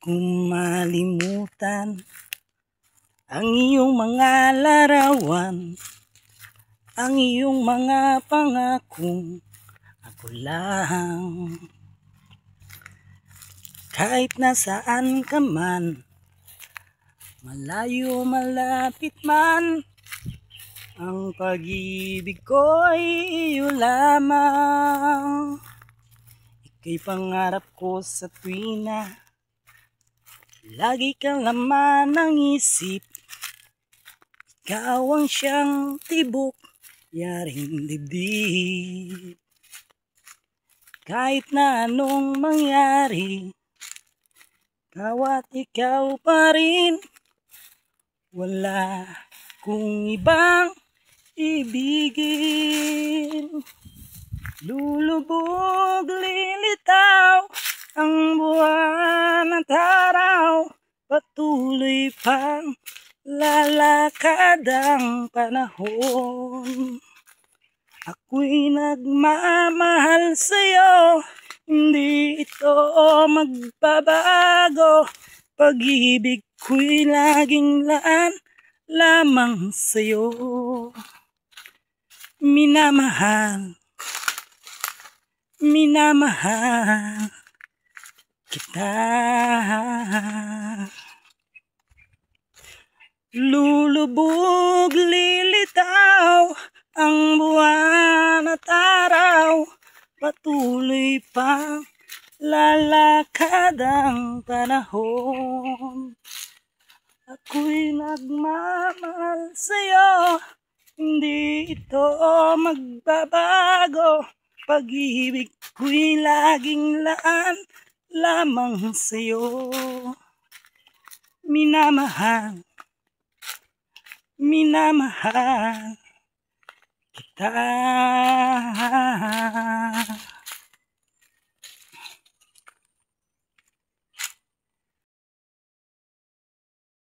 kong malimutan ang iyong mga larawan, ang iyong mga pangakong ako lang. Kahit nasaan ka man, malayo malapit man, ang pag-ibig ko'y iyo lamang. Ika'y pangarap ko sa tuwina, lagi kang laman ng isip. Ikaw ang siyang tibok, yaring dibdib. Kahit na anong mangyari, ikaw at ikaw pa rin. Wala kong ibang ibigin. Lulubog, lilitaw ang buwan at araw, patuloy pang lalakad ang panahon. Ako'y nagmamahal sa'yo, hindi ito magbabago. Pag-ibig ko'y laging laan lamang sa'yo. Minamahal, minamahal kita. Lulubog, lilitaw ang buwan at araw, patuloy pang lalakad ang panahon. Ako'y nagmamahal sa'yo, hindi ito magbabago. Pag-ibig ko'y laging laan lamang sa'yo. Minamahal, minamahal kita.